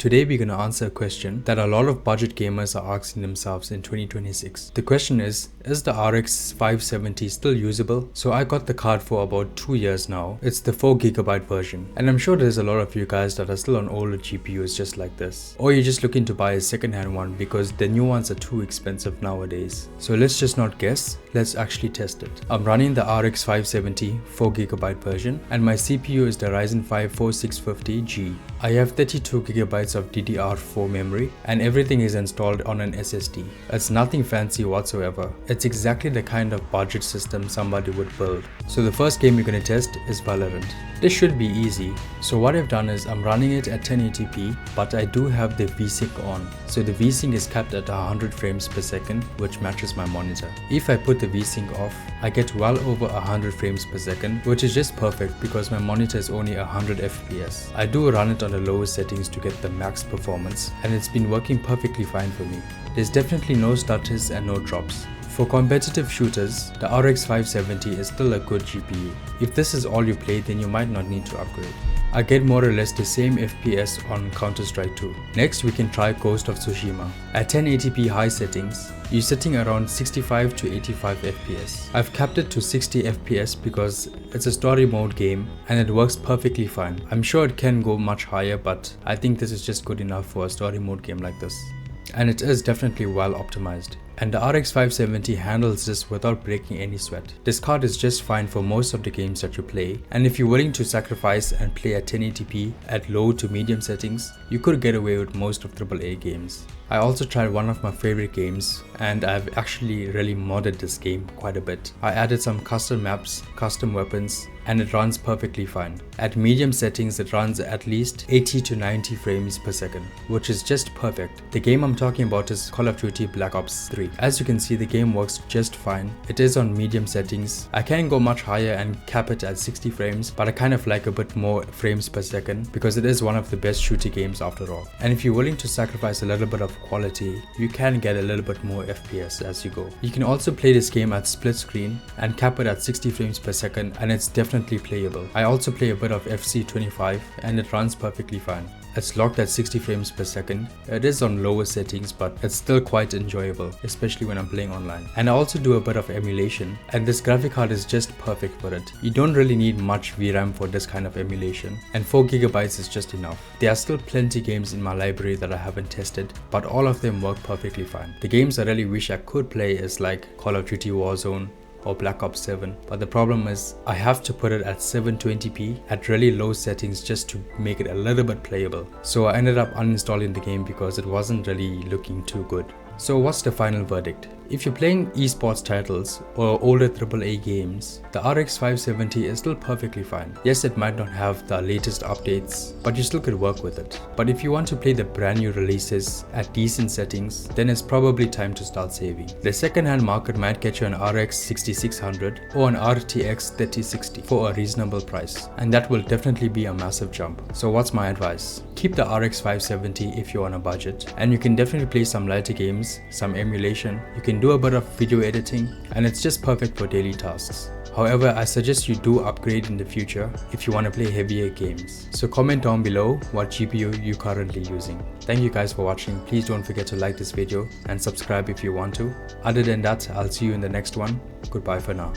Today we're gonna answer a question that a lot of budget gamers are asking themselves in 2026. The question is the RX 570 still usable? So I got the card for about 2 years now. It's the 4GB version. And I'm sure there's a lot of you guys that are still on older GPUs just like this. Or you're just looking to buy a second-hand one because the new ones are too expensive nowadays. So let's just not guess, let's actually test it. I'm running the RX 570 4GB version and my CPU is the Ryzen 5 4650G. I have 32GB of DDR4 memory and everything is installed on an SSD. It's nothing fancy whatsoever. It's exactly the kind of budget system somebody would build. So the first game you're going to test is Valorant. This should be easy. So what I've done is I'm running it at 1080p, but I do have the VSync on. So the VSync is capped at 100 frames per second, which matches my monitor. If I put the VSync off, I get well over 100 frames per second, which is just perfect because my monitor is only 100 FPS. I do run it on the lowest settings to get the max performance, and it's been working perfectly fine for me. There's definitely no stutters and no drops. For competitive shooters, the RX 570 is still a good GPU. If this is all you play, then you might not need to upgrade. I get more or less the same FPS on Counter-Strike 2. Next we can try Ghost of Tsushima. At 1080p high settings, you're sitting around 65 to 85 FPS. I've capped it to 60 FPS because it's a story mode game and it works perfectly fine. I'm sure it can go much higher, but I think this is just good enough for a story mode game like this. And it is definitely well optimized. And the RX 570 handles this without breaking any sweat. This card is just fine for most of the games that you play, and if you're willing to sacrifice and play at 1080p at low to medium settings, you could get away with most of AAA games. I also tried one of my favorite games and I've actually really modded this game quite a bit. I added some custom maps, custom weapons, and it runs perfectly fine. At medium settings it runs at least 80 to 90 frames per second, which is just perfect. The game I'm talking about is Call of Duty Black Ops 3. As you can see, the game works just fine. It is on medium settings. I can go much higher and cap it at 60 frames, but I kind of like a bit more frames per second because it is one of the best shooter games after all. And if you're willing to sacrifice a little bit of quality, you can get a little bit more FPS as you go. You can also play this game at split screen and cap it at 60 frames per second, and it's definitely playable. I also play a bit of FC25 and it runs perfectly fine. It's locked at 60 frames per second. It is on lower settings, but it's still quite enjoyable, especially when I'm playing online. And I also do a bit of emulation, and this graphic card is just perfect for it. You don't really need much VRAM for this kind of emulation, and 4GB is just enough. There are still plenty games in my library that I haven't tested, but all of them work perfectly fine. The games I really wish I could play is like Call of Duty Warzone or Black Ops 7, but the problem is I have to put it at 720p at really low settings just to make it a little bit playable. So I ended up uninstalling the game because it wasn't really looking too good. So what's the final verdict? If you're playing esports titles or older AAA games, the RX 570 is still perfectly fine. Yes, it might not have the latest updates, but you still could work with it. But if you want to play the brand new releases at decent settings, then it's probably time to start saving. The second-hand market might get you an RX 6600 or an RTX 3060 for a reasonable price, and that will definitely be a massive jump. So what's my advice? Keep the RX 570 if you're on a budget, and you can definitely play some lighter games, some emulation, you can do a bit of video editing, and it's just perfect for daily tasks. However, I suggest you do upgrade in the future if you want to play heavier games. So comment down below what GPU you're currently using. Thank you guys for watching. Please don't forget to like this video and subscribe if you want to. Other than that, I'll see you in the next one. Goodbye for now.